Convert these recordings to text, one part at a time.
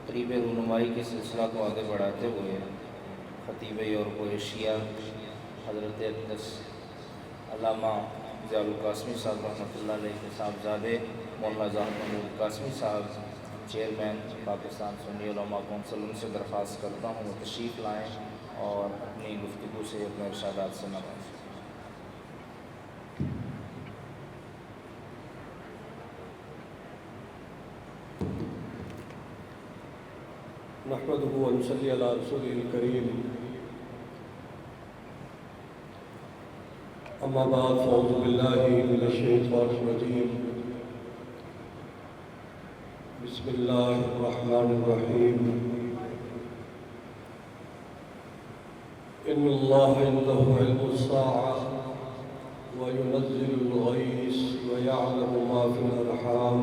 تقریب رونمائی کے سلسلہ کو آگے بڑھاتے ہوئے خطیب یورپ و ایشیا حضرت اقدس علامہ ضیاء القاسمی صاحب رحمۃ اللہ علیہ کے صاحبزادے مولانا ظاہر محمود قاسمی صاحب چیئرمین پاکستان سنی علماء کونسل، ان سے درخواست کرتا ہوں وہ تشریف لائیں اور اپنی گفتگو سے اپنے ارشادات سے نوازیں۔ نحمده ونصلي على رسوله الكريم، اما بعد فاعوذ بالله من الشيطان الرجيم، بسم الله الرحمن الرحيم، ان الله عنده علم الساعة وينزل الغيث ويعلم ما في الارحام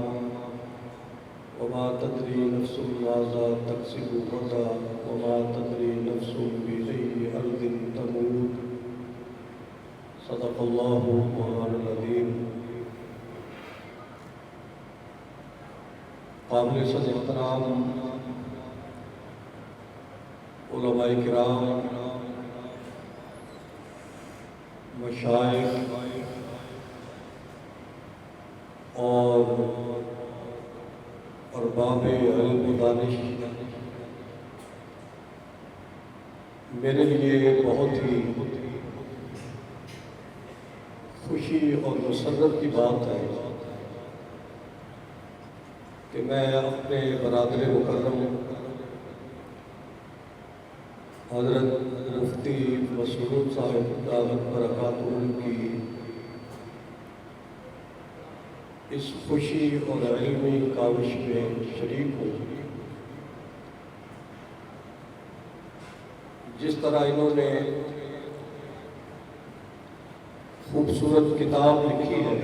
وما تدري نفس ماذا تكسب غدا وما تدري نفس بأي أرض تموت، صدق الله مولانا العظيم۔ قابل صد احترام علماء کرام، مشائخ اور ارباب علم و دانش، میرے لیے بہت ہی خوشی اور مسرت کی بات ہے کہ میں اپنے برادر مکرم حضرت مفتی مسعود صاحب دامت برکاتہ کی اس خوشی اور علمی کاوش میں شریک ہوں۔ جس طرح انہوں نے خوبصورت کتاب لکھی ہے،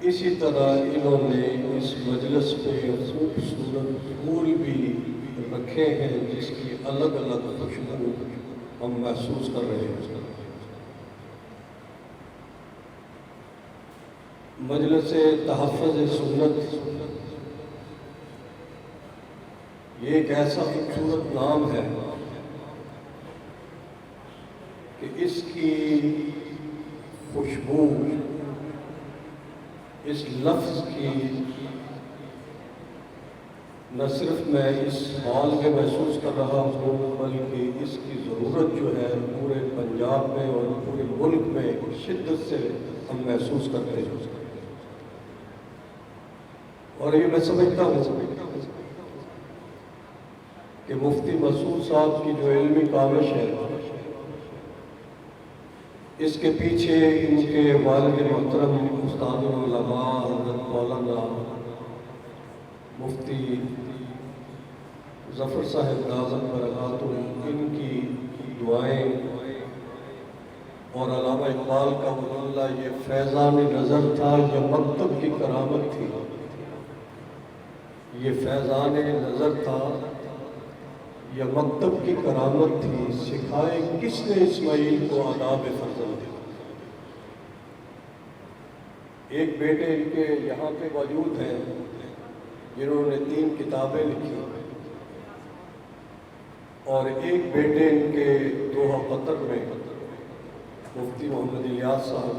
اسی طرح انہوں نے اس مجلس میں خوبصورت پھول بھی رکھے ہیں جس کی الگ الگ خوشبو ہم محسوس کر رہے ہیں۔ مجلس تحفظ سنت یہ ایک ایسا خوبصورت نام ہے کہ اس کی خوشبو اس لفظ کی نہ صرف میں اس حال میں محسوس کر رہا ہوں بلکہ اس کی ضرورت جو ہے پورے پنجاب میں اور پورے ملک میں شدت سے ہم محسوس کرتے ہیں۔ اور یہ میں سمجھتا ہوں کہ مفتی مسعود صاحب کی جو علمی کاوش ہے اس کے پیچھے ان کے والد محترم استاد العلماء حضرت مولانا مفتی ظفر صاحب دامت برکاتہ ان کی دعائیں اور علامہ اقبال کا اللہ یہ فیضان نظر تھا، یہ مکتب کی کرامت تھی، یہ فیضان نظر تھا، یہ مکتب کی کرامت تھی، سکھائے کس نے اسماعیل کو آداب فرزند۔ ایک بیٹے ان کے یہاں پہ موجود ہیں جنہوں نے 3 کتابیں لکھی، اور ایک بیٹے ان کے دوحہ قطر میں مفتی محمد الیاس صاحب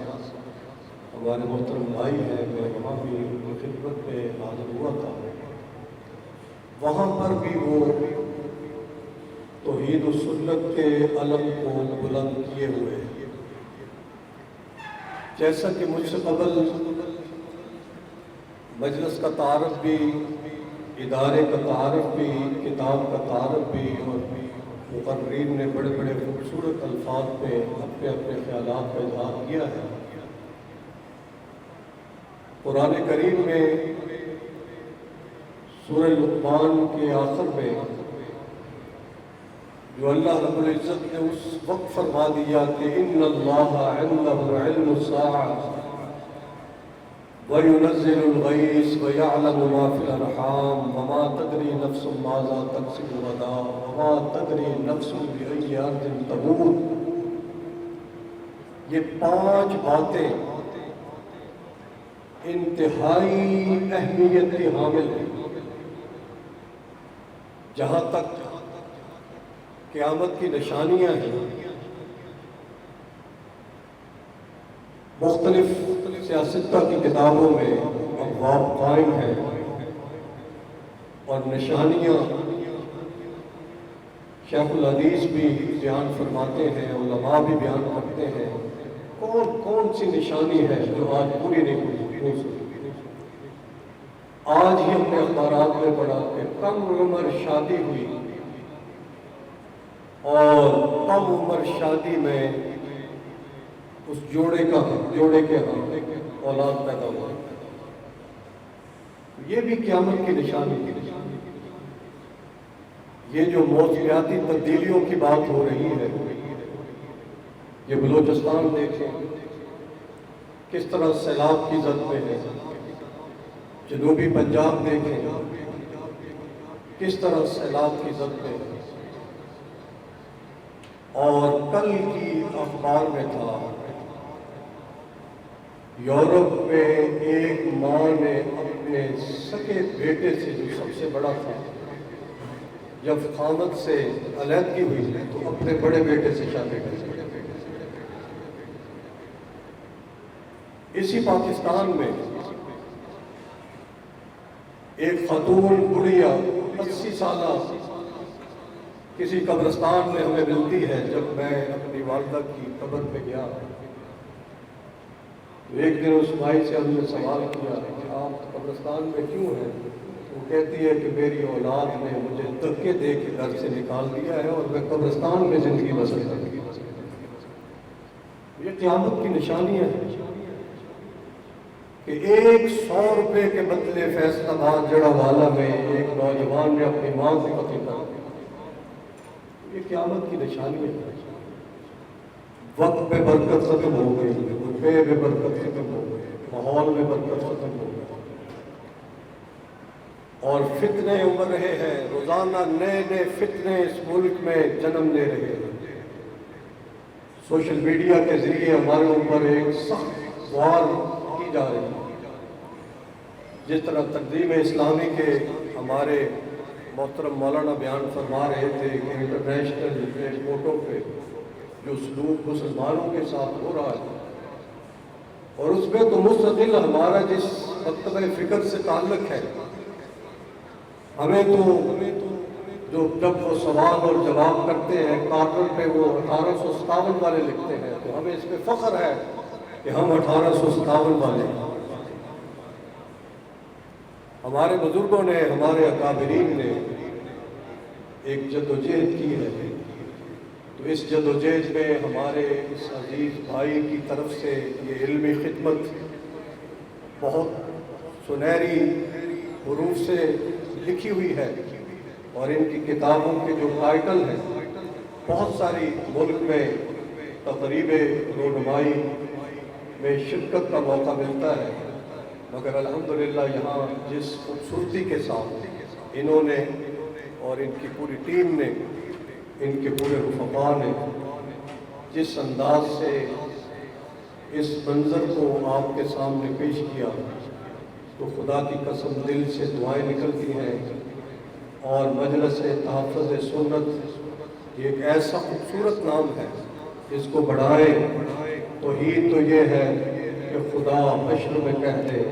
ہمارے محترم بھائی ہیں، میں وہاں بھی ان کی خدمت میں حاضر ہوا تھا، وہاں پر بھی وہ توحید و سنت کے علم کو بلند کیے ہوئے ہیں۔ جیسا کہ مجھ سے قبل مجلس کا تعارف بھی، ادارے کا تعارف بھی، کتاب کا تعارف بھی، اور مقررین نے بڑے بڑے خوبصورت الفاظ پہ اپنے اپنے خیالات کا اظہار کیا ہے۔ قرآن کریم میں سورہ لقمان کے آخر میں جو اللہ رب العزت نے اس وقت فرما دیا کہ ان اللہ عنده علم الساعة وينزل الغيث ويعلم ما في الارحام وما تدري نفس ماذا تكسب غدا وما تدري نفس بأي أرض تموت، یہ 5 باتیں انتہائی اہمیت کی حامل ہے۔ جہاں تک قیامت کی نشانیاں ہیں، مختلف سیاستہ کی کتابوں میں ابواب قائم ہیں اور نشانیاں شیخ الحدیث بھی بیان فرماتے ہیں، علماء بھی بیان کرتے ہیں۔ کون کون سی نشانی ہے جو آج پوری نہیں ہوئی؟ آج ہی ہم نے اخبارات میں پڑھا کہ کم عمر شادی ہوئی اور کم عمر شادی میں اس جوڑے کے ہاں اولاد پیدا ہوا۔ یہ بھی قیامت کی نشانی ہے۔ یہ جو موسمیاتی تبدیلیوں کی بات ہو رہی ہے، یہ بلوچستان دیکھیں کس طرح سیلاب کی زد میں ہے، جنوبی پنجاب دیکھیں کس طرح سیلاب کی زد میں ہے۔ اور کل کی اخبار میں تھا، یورپ میں ایک ماں نے اپنے سگے بیٹے سے جو سب سے بڑا تھا، جب خامد سے علیحدگی ہوئی تو اپنے بڑے بیٹے سے شادی کی۔ اسی پاکستان میں ایک خاتون بڑھیا 80 سالہ کسی قبرستان میں ہمیں ملتی ہے۔ جب میں اپنی والدہ کی قبر پہ گیا تو ایک دن اس بھائی سے ہم نے سوال کیا کہ آپ قبرستان میں کیوں ہیں؟ وہ کہتی ہے کہ میری اولاد نے مجھے دھکے دے کے گھر سے نکال دیا ہے اور میں قبرستان میں زندگی بسر کرتی ہوں۔ یہ قیامت کی نشانی ہے کہ 100 روپے کے بدلے فیصل آباد جڑا والا میں ایک نوجوان نے اپنی ماں کو قتل کر دیا۔ یہ قیامت کی نشانی ہے۔ وقت میں برکت ختم ہو گئی، روپے میں برکت ختم ہو گئی، ماحول میں برکت ختم ہو گئی، اور فتنے ابھر رہے ہیں۔ روزانہ نئے نئے فتنے اس ملک میں جنم لے رہے ہیں۔ سوشل میڈیا کے ذریعے ہمارے اوپر ایک سخت وار کی جا رہی ہے۔ جس طرح تنظیم اسلامی کے ہمارے محترم مولانا بیان فرما رہے تھے کہ انٹرنیشنل ایئرپورٹوں پہ جو سلوک مسلمانوں کے ساتھ ہو رہا ہے، اور اس میں تو مستقل ہمارا جس مکتبہ فکر سے تعلق ہے، ہمیں تو جو جب وہ سوال اور جواب کرتے ہیں کارنر پہ وہ 1857 والے لکھتے ہیں، تو ہمیں اس پہ فخر ہے کہ ہم 1857 والے ہیں۔ ہمارے بزرگوں نے، ہمارے اکابرین نے ایک جدوجہد کی ہے، تو اس جدوجہد میں ہمارے اس عزیز بھائی کی طرف سے یہ علمی خدمت بہت سنہری حروف سے لکھی ہوئی ہے، اور ان کی کتابوں کے جو ٹائٹل ہیں، بہت ساری ملک میں تقریب رونمائی میں شرکت کا موقع ملتا ہے، مگر الحمدللہ یہاں جس خوبصورتی کے ساتھ انہوں نے اور ان کی پوری ٹیم نے، ان کے پورے رفقا نے جس انداز سے اس منظر کو آپ کے سامنے پیش کیا، تو خدا کی قسم دل سے دعائیں نکلتی ہیں۔ اور مجلس تحفظ سنت یہ ایک ایسا خوبصورت نام ہے، اس کو بڑھائیں۔ توحید تو یہ ہے کہ خدا حشر میں کہتے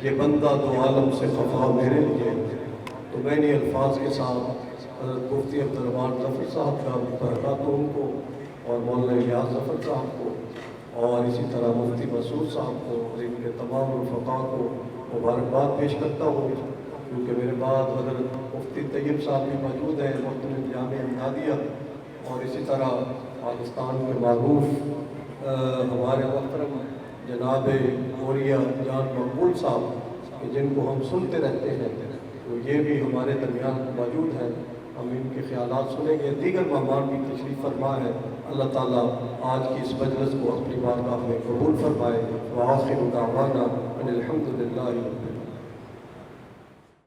یہ بندہ دو عالم سے خفا میرے لیے۔ تو میں نے الفاظ کے ساتھ حضرت مفتی عبدالرحمان ظفر صاحب کا برکات ان کو، اور مولانا الیاس ظفر صاحب کو، اور اسی طرح مفتی مسعود صاحب کو اور ان کے تمام رفقا کو مبارکباد پیش کرتا ہوں، کیونکہ میرے بعد حضرت مفتی طیب صاحب بھی موجود ہیں، محترم جامعہ امدادیہ، اور اسی طرح پاکستان کے معروف ہمارے محترم جناب موریہ جان مقبول صاحب، کہ جن کو ہم سنتے رہتے ہیں، تو یہ بھی ہمارے درمیان موجود ہیں۔ ہم ان کے خیالات سنیں گے۔ دیگر مہمان بھی تشریف فرما ہے۔ اللہ تعالیٰ آج کی اس مجلس کو اپنی بارگاہ میں قبول فرمائے۔ وآخر دعوانا ان الحمد للہ۔